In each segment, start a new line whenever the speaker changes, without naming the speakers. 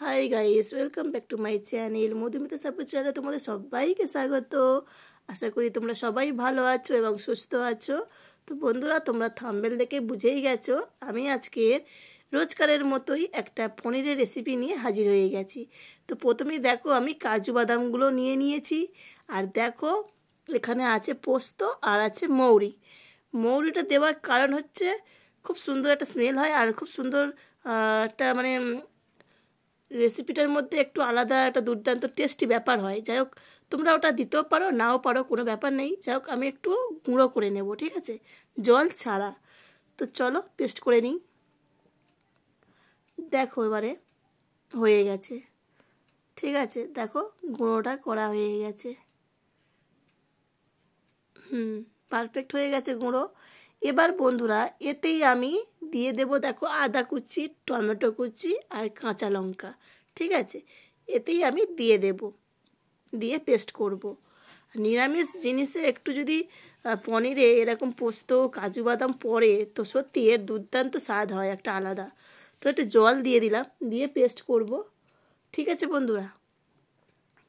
High guys, welcome back to my channel Madhumita Sapu চ্যানেলে তোমাদের সবাইকে স্বাগত। আশা করি তোমরা সবাই ভালো আছো এবং সুস্থ আছো। তো বন্ধুরা, তোমরা থাম্বনেল দেখে বুঝেই গেছো আমি আজকে রোজকারের মতোই একটা পনিরের রেসিপি নিয়ে হাজির হয়ে গেছি। তো প্রথমেই দেখো আমি কাজু বাদামগুলো নিয়ে নিয়েছি, আর দেখো এখানে আছে পোস্ত আর আছে মৌরি। মৌরিটা দেওয়ার কারণ হচ্ছে খুব সুন্দর একটা স্মেল হয়, আর খুব সুন্দর একটা রেসিপিটার মধ্যে একটু আলাদা একটা দুর্দান্ত টেস্টি ব্যাপার হয়। যাই হোক, তোমরা ওটা দিতেও পারো নাও পারো, কোনো ব্যাপার নেই। যাই হোক, আমি একটু গুঁড়ো করে নেব, ঠিক আছে, জল ছাড়া। তো চলো পেস্ট করে নিই। দেখো এবারে হয়ে গেছে, ঠিক আছে, দেখো গুঁড়োটা করা হয়ে গেছে। পারফেক্ট হয়ে গেছে গুঁড়ো। এবার বন্ধুরা এতেই আমি দিয়ে দেব, দেখো, আদা কুচি, টমেটো কুচি আর কাঁচা লঙ্কা, ঠিক আছে, এতেই আমি দিয়ে দেব, দিয়ে পেস্ট করব। নিরামিষ জিনিসে একটু যদি পনিরে এরকম পোস্ত কাজু বাদাম পড়ে তো সত্যি এর দুর্দান্ত স্বাদ হয় একটা আলাদা। তো একটু জল দিয়ে দিলাম, দিয়ে পেস্ট করব, ঠিক আছে বন্ধুরা।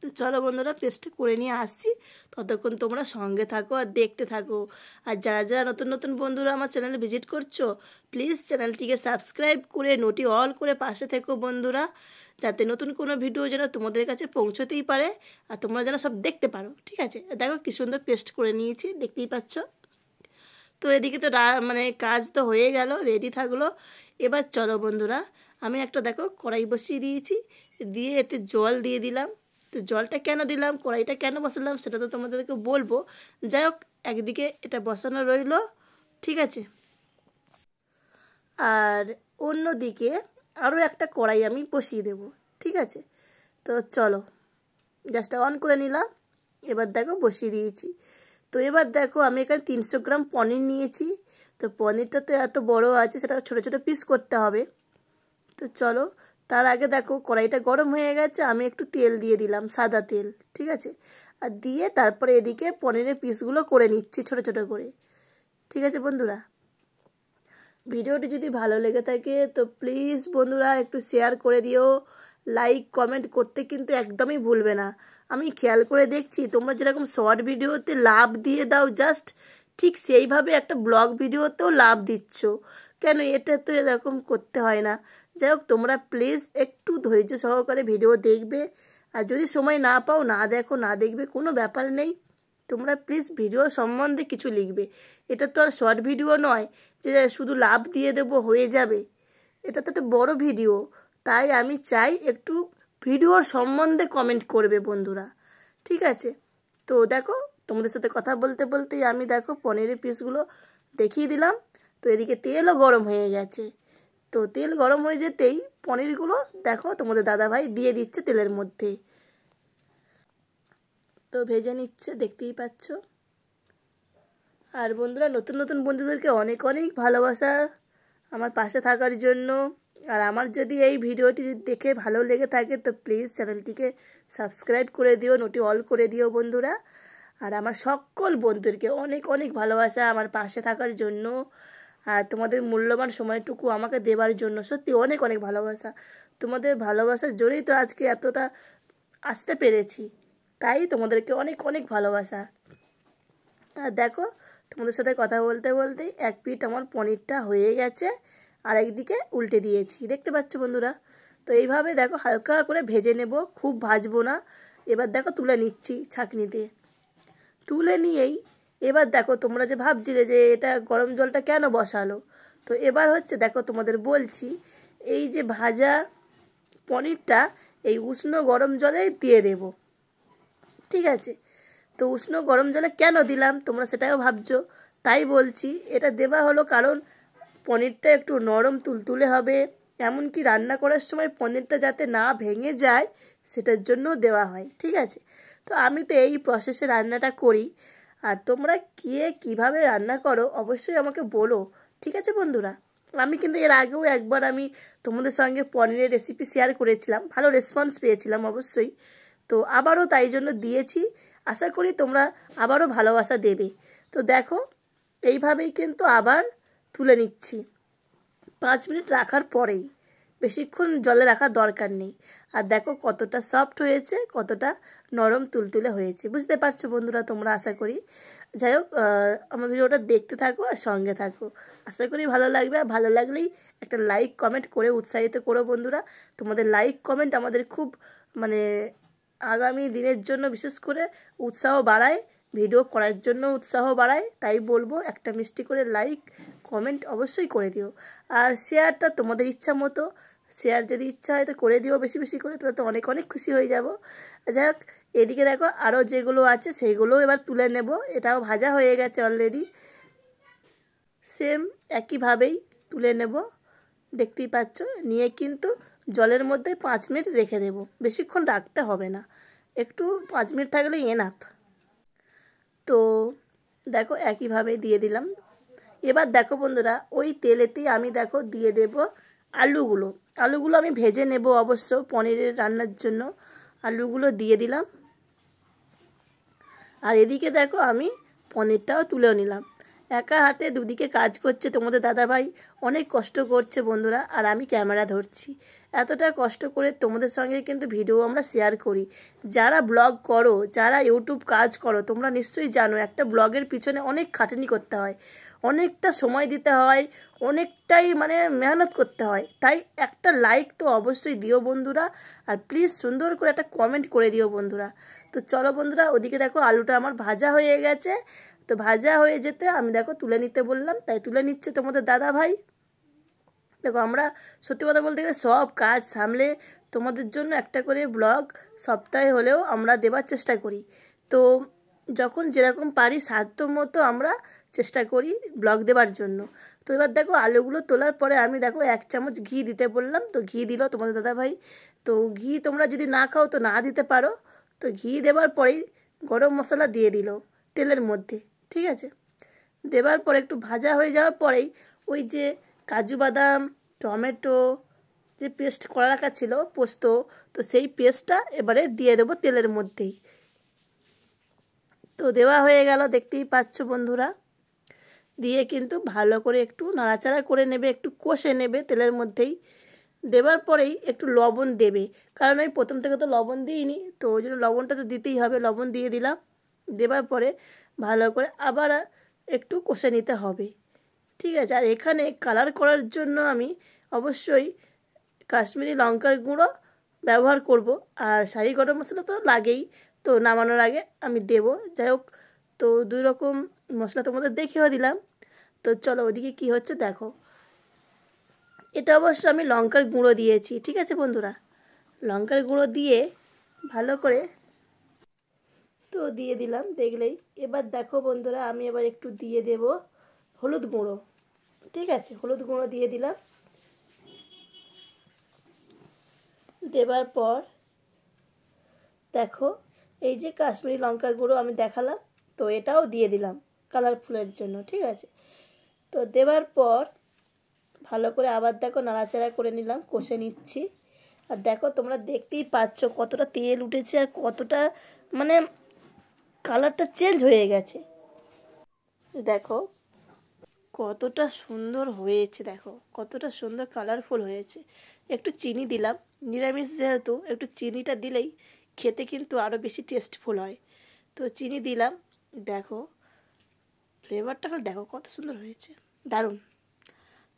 তো চলো বন্ধুরা, পেস্ট করে নিয়ে আসছি, ততক্ষণ তোমরা সঙ্গে থাকো আর দেখতে থাকো। আর যারা যারা নতুন নতুন বন্ধুরা আমার চ্যানেলে ভিজিট করছো, প্লিজ চ্যানেলটিকে সাবস্ক্রাইব করে নোটি অল করে পাশে থেকো বন্ধুরা, যাতে নতুন কোনো ভিডিও যেন তোমাদের কাছে পৌঁছতেই পারে আর তোমরা যেন সব দেখতে পারো, ঠিক আছে। দেখো কি সুন্দর পেস্ট করে নিয়েছি, দেখতেই পাচ্ছ। তো এদিকে তো কাজ তো হয়ে গেল, রেডি থাকলো। এবার চলো বন্ধুরা, আমি একটা দেখো কড়াই বসিয়ে দিয়েছি, দিয়ে এতে জল দিয়ে দিলাম। তো জলটা কেন দিলাম, কড়াইটা কেন বসালাম সেটা তো তোমাদেরকে বলবো। যাই হোক, একদিকে এটা বসানো রইলো, ঠিক আছে। আর অন্যদিকে আরও একটা কড়াই আমি বসিয়ে দেব, ঠিক আছে। তো চলো গ্যাসটা অন করে নিলাম, এবার দেখো বসিয়ে দিয়েছি। তো এবার দেখো আমি এখানে 300 গ্রাম পনির নিয়েছি। তো পনিরটা তো এত বড় আছে, সেটা ছোটো ছোটো পিস করতে হবে। তো চলো, তার আগে দেখো কড়াইটা গরম হয়ে গেছে, আমি একটু তেল দিয়ে দিলাম, সাদা তেল, ঠিক আছে। আর দিয়ে তারপরে এদিকে পনিরের পিসগুলো করে নিচ্ছি ছোটো ছোটো করে, ঠিক আছে বন্ধুরা। ভিডিওটি যদি ভালো লেগে থাকে তো প্লিজ বন্ধুরা একটু শেয়ার করে দিও, লাইক কমেন্ট করতে কিন্তু একদমই ভুলবে না। আমি খেয়াল করে দেখছি তোমরা যেরকম শর্ট ভিডিওতে লাভ দিয়ে দাও জাস্ট, ঠিক সেইভাবে একটা ব্লগ ভিডিওতেও লাভ দিচ্ছ কেন, এটা তো এরকম করতে হয় না। যাই হোক, তোমরা প্লিজ একটু ধৈর্য সহকারে ভিডিও দেখবে, আর যদি সময় না পাও না দেখো, না দেখবে, কোনো ব্যাপার নেই। তোমরা প্লিজ ভিডিও সম্বন্ধে কিছু লিখবে। এটা তো আর শর্ট ভিডিও নয় যে শুধু লাভ দিয়ে দেবো হয়ে যাবে, এটা তো একটা বড় ভিডিও। তাই আমি চাই একটু ভিডিওর সম্বন্ধে কমেন্ট করবে বন্ধুরা, ঠিক আছে। তো দেখো, তোমাদের সাথে কথা বলতে বলতেই আমি দেখো পনিরের পিসগুলো দেখিয়ে দিলাম। তো এদিকে তেলও গরম হয়ে গেছে। তো তেল গরম হয়ে যেতেই পনিরগুলো দেখো তোমাদের দাদাভাই দিয়ে দিচ্ছে তেলের মধ্যে। তো ভেজে নিচ্ছে, দেখতেই পাচ্ছ। আর বন্ধুরা, নতুন নতুন বন্ধুদেরকে অনেক অনেক ভালোবাসা আমার পাশে থাকার জন্য। আর আমার যদি এই ভিডিওটি দেখে ভালো লেগে থাকে তো প্লিজ চ্যানেলটিকে সাবস্ক্রাইব করে দিও, নোটি অল করে দিও বন্ধুরা। আর আমার সকল বন্ধুদেরকে অনেক অনেক ভালোবাসা আমার পাশে থাকার জন্য, আর তোমাদের মূল্যবান সময়টুকু আমাকে দেওয়ার জন্য সত্যি অনেক অনেক ভালোবাসা। তোমাদের ভালোবাসার জোরেই তো আজকে এতটা আসতে পেরেছি, তাই তোমাদেরকে অনেক অনেক ভালোবাসা। আর দেখো, তোমাদের সাথে কথা বলতে বলতেই এক পিঠ আমার পনিরটা হয়ে গেছে, আর একদিকে উল্টে দিয়েছি, দেখতে পাচ্ছ বন্ধুরা। তো এইভাবে দেখো হালকা করে ভেজে নেব, খুব ভাজবো না। এবার দেখো তুলে নিচ্ছি ছাঁকনিতে, তুলে নিয়েই এবার দেখো তোমরা যে ভাবছিলে যে এটা গরম জলটা কেন বসালো, তো এবার হচ্ছে দেখো তোমাদের বলছি, এই যে ভাজা পনিরটা এই উষ্ণ গরম জলেই দিয়ে দেব, ঠিক আছে। তো উষ্ণ গরম জলে কেন দিলাম তোমরা সেটাও ভাবছো, তাই বলছি এটা দেওয়া হলো কারণ পনিরটা একটু নরম তুলতুলে হবে, এমনকি রান্না করার সময় পনিরটা যাতে না ভেঙে যায় সেটার জন্য দেওয়া হয়, ঠিক আছে। তো আমি তো এই প্রসেসে রান্নাটা করি, আর তোমরা কে কীভাবে রান্না করো অবশ্যই আমাকে বলো, ঠিক আছে বন্ধুরা। আমি কিন্তু এর আগেও একবার আমি তোমাদের সঙ্গে পনিরের রেসিপি শেয়ার করেছিলাম, ভালো রেসপন্স পেয়েছিলাম অবশ্যই। তো আবারও তাই জন্য দিয়েছি, আশা করি তোমরা আবারও ভালোবাসা দেবে। তো দেখো এইভাবেই কিন্তু আবার তুলে নিচ্ছি 5 মিনিট রাখার পরেই, বেশিক্ষণ জলে রাখার দরকার নেই। আর দেখো কতটা সফট হয়েছে, কতটা নরম তুলতুলে হয়েছে, বুঝতে পারছো বন্ধুরা তোমরা আশা করি। যাই হোক, আমার ভিডিওটা দেখতে থাকো আর সঙ্গে থাকো, আশা করি ভালো লাগবে। আর ভালো লাগলেই একটা লাইক কমেন্ট করে উৎসাহিত করো বন্ধুরা। তোমাদের লাইক কমেন্ট আমাদের খুব মানে আগামী দিনের জন্য বিশেষ করে উৎসাহ বাড়ায়, ভিডিও করার জন্য উৎসাহ বাড়ায়। তাই বলবো একটা মিষ্টি করে লাইক কমেন্ট অবশ্যই করে দিও। আর শেয়ারটা তোমাদের ইচ্ছা মতো, শেয়ার যদি ইচ্ছা হয় তো করে দিও বেশি বেশি করে, তাহলে তো অনেক অনেক খুশি হয়ে যাব। যাই হোক, এদিকে দেখো আরও যেগুলো আছে সেইগুলোও এবার তুলে নেব। এটাও ভাজা হয়ে গেছে অলরেডি, সেম একইভাবেই তুলে নেব, দেখতেই পাচ্ছ। নিয়ে কিন্তু জলের মধ্যে 5 মিনিট রেখে দেব, বেশিক্ষণ রাখতে হবে না, একটু 5 মিনিট থাকলেই এনাফ। তো দেখো একইভাবে দিয়ে দিলাম। এবার দেখো বন্ধুরা, ওই তেলেতেই আমি দেখো দিয়ে দেব আলুগুলো। আলুগুলো আমি ভেজে নেব অবশ্য পনিরের রান্নার জন্য। আলুগুলো দিয়ে দিলাম। আর এদিকে দেখো আমি পনিরটাও তুলেও নিলাম। একা হাতে দুদিকে কাজ করছে তোমাদের দাদাভাই, অনেক কষ্ট করছে বন্ধুরা। আর আমি ক্যামেরা ধরছি, এতটা কষ্ট করে তোমাদের সঙ্গে কিন্তু ভিডিও আমরা শেয়ার করি। যারা ব্লগ করো, যারা ইউটিউব কাজ করো, তোমরা নিশ্চয়ই জানো একটা ব্লগের পিছনে অনেক খাটনি করতে হয়, অনেকটা সময় দিতে হয়, অনেকটাই মানে মেহনত করতে হয়। তাই একটা লাইক তো অবশ্যই দিও বন্ধুরা, আর প্লিজ সুন্দর করে একটা কমেন্ট করে দিও বন্ধুরা। তো চলো বন্ধুরা, ওদিকে দেখো আলুটা আমার ভাজা হয়ে গেছে। তো ভাজা হয়ে যেতে আমি দেখো তুলে নিতে বললাম, তাই তুলে নিচ্ছে তোমাদের দাদা ভাই। দেখো আমরা সত্যি কথা বলতে গেলে সব কাজ সামলে তোমাদের জন্য একটা করে ব্লগ সপ্তাহে হলেও আমরা দেবার চেষ্টা করি। তো যখন যেরকম পারি সাধ্য মতো আমরা চেষ্টা করি ব্লগ দেবার জন্য। তো এবার দেখো আলুগুলো তোলার পরে আমি দেখো 1 চামচ ঘি দিতে বললাম, তো ঘি দিল তোমাদের দাদাভাই। তো ঘি তোমরা যদি না খাও তো না দিতে পারো। তো ঘি দেওয়ার পরেই গরম মশলা দিয়ে দিল তেলের মধ্যে, ঠিক আছে। দেওয়ার পরে একটু ভাজা হয়ে যাওয়ার পরেই ওই যে কাজু বাদাম, টমেটো যে পেস্ট করা রাখা ছিল পোস্ত, তো সেই পেস্টটা এবারে দিয়ে দেবো তেলের মধ্যেই। তো দেওয়া হয়ে গেল, দেখতেই পাচ্ছ বন্ধুরা। দিয়ে কিন্তু ভালো করে একটু নাড়াচাড়া করে নেবে, একটু কষে নেবে তেলের মধ্যেই। দেওয়ার পরেই একটু লবণ দেবে, কারণ আমি প্রথম থেকে তো লবণ দিইনি, তো ওই জন্য লবণটা তো দিতেই হবে। লবণ দিয়ে দিলাম। দেওয়ার পরে ভালো করে আবার একটু কষে নিতে হবে, ঠিক আছে। আর এখানে কালার করার জন্য আমি অবশ্যই কাশ্মীরি লঙ্কার গুঁড়ো ব্যবহার করব, আর শাহি গরম মশলা তো লাগেই, তো নামানোর আগে আমি দেব। যাই হোক, তো 2 রকম মশলা তোমাদের দেখিয়েও দিলাম। তো চলো ওদিকে কি হচ্ছে দেখো। এটা অবশ্য আমি লঙ্কার গুঁড়ো দিয়েছি, ঠিক আছে বন্ধুরা। লঙ্কার গুঁড়ো দিয়ে ভালো করে তো দিয়ে দিলাম দেখলেই। এবার দেখো বন্ধুরা, আমি এবার একটু দিয়ে দেব হলুদ গুঁড়ো, ঠিক আছে। হলুদ গুঁড়ো দিয়ে দিলাম। দেবার পর দেখো এই যে কাশ্মীরি লঙ্কার গুঁড়ো আমি দেখালাম, তো এটাও দিয়ে দিলাম কালারফুলের জন্য, ঠিক আছে। তো দেওয়ার পর ভালো করে আবার দেখো নাড়াচাড়া করে নিলাম, কষে নিচ্ছি। আর দেখো তোমরা দেখতেই পাচ্ছ কতটা তেল উঠেছে আর কতটা মানে কালারটা চেঞ্জ হয়ে গেছে। দেখো কতটা সুন্দর হয়েছে, দেখো কতটা সুন্দর কালারফুল হয়েছে। একটু চিনি দিলাম, নিরামিষ যেহেতু একটু চিনিটা দিলেই খেতে কিন্তু আরও বেশি টেস্টফুল হয়। তো চিনি দিলাম। দেখো ফ্লেভারটা দেখো কত সুন্দর হয়েছে, দারুণ।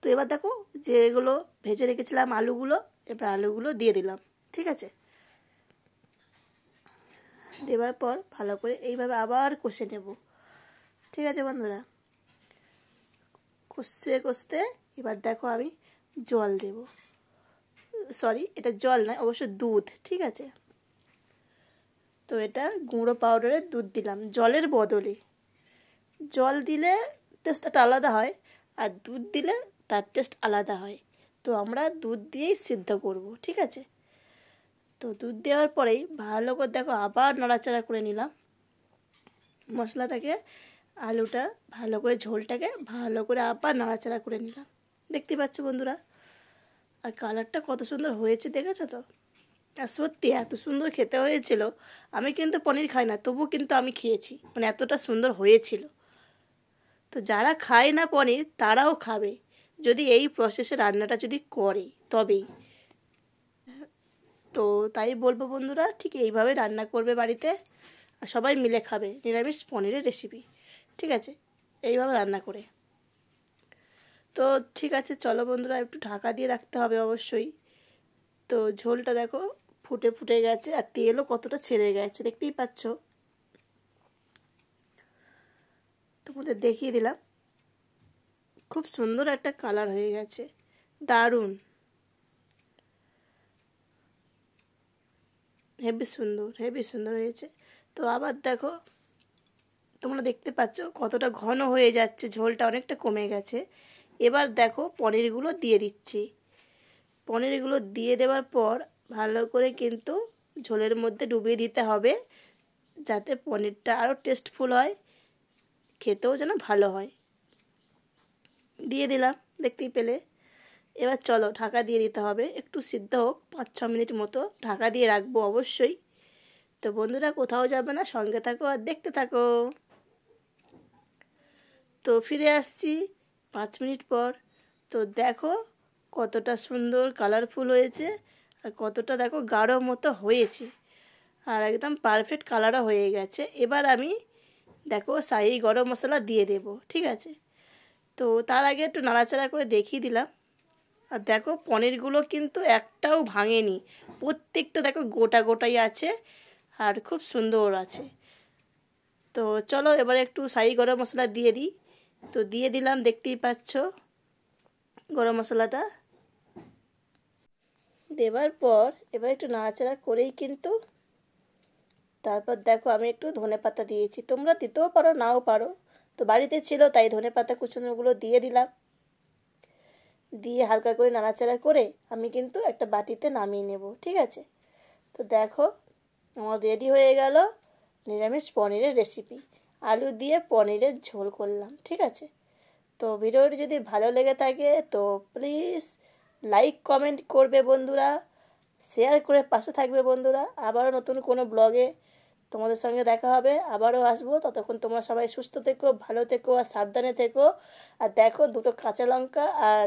তো এবার দেখো যেগুলো ভেজে রেখেছিলাম আলুগুলো, এবার আলুগুলো দিয়ে দিলাম, ঠিক আছে। দেওয়ার পর ভালো করে এইভাবে আবার কষে নেব, ঠিক আছে বন্ধুরা। কষতে কষতে এবার দেখো আমি জল দেব, সরি এটা জল নয় অবশ্য দুধ, ঠিক আছে। তো এটা গুঁড়ো পাউডারের দুধ দিলাম জলের বদলে। জল দিলে টেস্টটা আলাদা হয়, আর দুধ দিলে তার টেস্ট আলাদা হয়। তো আমরা দুধ দিয়েই সিদ্ধ করব, ঠিক আছে। তো দুধ দেওয়ার পরেই ভালো করে দেখো আবার নাড়াচাড়া করে নিলাম মশলাটাকে, আলুটা ভালো করে, ঝোলটাকে ভালো করে আবার নাড়াচাড়া করে নিলাম, দেখতে পাচ্ছ বন্ধুরা। আর কালারটা কত সুন্দর হয়েছে দেখেছো তো। আর সত্যি এত সুন্দর খেতে হয়েছিল। আমি কিন্তু পনির খাই না, তবু কিন্তু আমি খেয়েছি, মানে এতটা সুন্দর হয়েছিল। তো যারা খায় না পনির তারাও খাবে যদি এই প্রসেসে রান্নাটা যদি করে তবেই। তো তাই বলবো বন্ধুরা, ঠিক এইভাবে রান্না করবে বাড়িতে, আর সবাই মিলে খাবে নিরামিষ পনিরের রেসিপি। ঠিক আছে, এইভাবে রান্না করে। তো ঠিক আছে, চলো বন্ধুরা, একটু ঢাকা দিয়ে রাখতে হবে অবশ্যই। তো ঝোলটা দেখো ফুটে ফুটে গেছে, আর তেলও কতটা ছেড়ে গেছে দেখতেই পাচ্ছ। তোমাদের দেখিয়ে দিলাম, খুব সুন্দর একটা কালার হয়ে গেছে, দারুণ, হেবি সুন্দর, হেবি সুন্দর হয়েছে। তো আবার দেখো, তোমরা দেখতে পাচ্ছ কতটা ঘন হয়ে যাচ্ছে, ঝোলটা অনেকটা কমে গেছে। এবার দেখো পনিরগুলো দিয়ে দিচ্ছি। পনিরগুলো দিয়ে দেওয়ার পর ভালো করে কিন্তু ঝোলের মধ্যে ডুবিয়ে দিতে হবে, যাতে পনিরটা আরও টেস্টফুল হয়, খেতেও যেন ভালো হয়। দিয়ে দিলাম, দেখতেই পেলে। এবার চলো ঢাকা দিয়ে দিতে হবে, একটু সিদ্ধ হোক 5-6 মিনিট মতো ঢাকা দিয়ে রাখবো অবশ্যই। তো বন্ধুরা কোথাও যাবে না, সঙ্গে থাকো আর দেখতে থাকো। তো ফিরে আসছি 5 মিনিট পর। তো দেখো কতটা সুন্দর কালারফুল হয়েছে, আর কতটা দেখো গাঢ় মতো হয়েছে, আর একদম পারফেক্ট কালারও হয়ে গেছে। এবার আমি দেখো শাহি গরম মশলা দিয়ে দেব। ঠিক আছে, তো তার আগে একটু নাড়াচাড়া করে দেখিয়ে দিলাম। আর দেখো পনিরগুলো কিন্তু একটাও ভাঙেনি, প্রত্যেকটা দেখো গোটা গোটাই আছে, আর খুব সুন্দর আছে। তো চলো এবারে একটু শাহি গরম মশলা দিয়ে দিই। তো দিয়ে দিলাম, দেখতেই পাচ্ছ গরম মশলাটা দেওয়ার পর এবার একটু নাড়াচাড়া করেই কিন্তু তারপর দেখো আমি একটু ধনেপাতা দিয়েছি, তোমরা দিতেও পারো নাও পারো। তো বাড়িতে ছিল তাই ধনেপাতা কুচনোগুলো দিয়ে দিলাম। দিয়ে হালকা করে নাড়াচাড়া করে আমি কিন্তু একটা বাটিতে নামিয়ে নেব। ঠিক আছে, তো দেখো আমার রেডি হয়ে গেল নিরামিষ পনিরের রেসিপি। আলু দিয়ে পনিরের ঝোল করলাম। ঠিক আছে, তো ভিডিওটি যদি ভালো লেগে থাকে তো প্লিজ লাইক কমেন্ট করবে বন্ধুরা, শেয়ার করে পাশে থাকবে বন্ধুরা। আবারও নতুন কোনো ব্লগে তোমাদের সঙ্গে দেখা হবে, আবারও আসবো। ততক্ষণ তোমরা সবাই সুস্থ থেকো, ভালো থেকো আর সাবধানে থেকো। আর দেখো দুটো কাঁচা লঙ্কা আর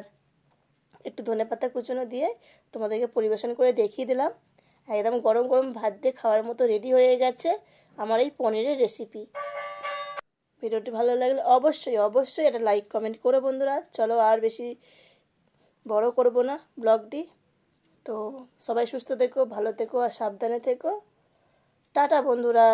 একটু ধনেপাতা কুচনো দিয়ে তোমাদেরকে পরিবেশন করে দেখিয়ে দিলাম। একদম গরম গরম ভাত দিয়ে খাওয়ার মতো রেডি হয়ে গেছে আমার এই পনিরের রেসিপি। ভিডিওটি ভালো লাগলে অবশ্যই অবশ্যই এটা লাইক কমেন্ট করো বন্ধুরা। চলো আর বেশি বড় করব না ব্লগটি। তো সবাই সুস্থ থেকো, ভালো থেকো আর সাবধানে থেকো। টাটা বন্ধুরা।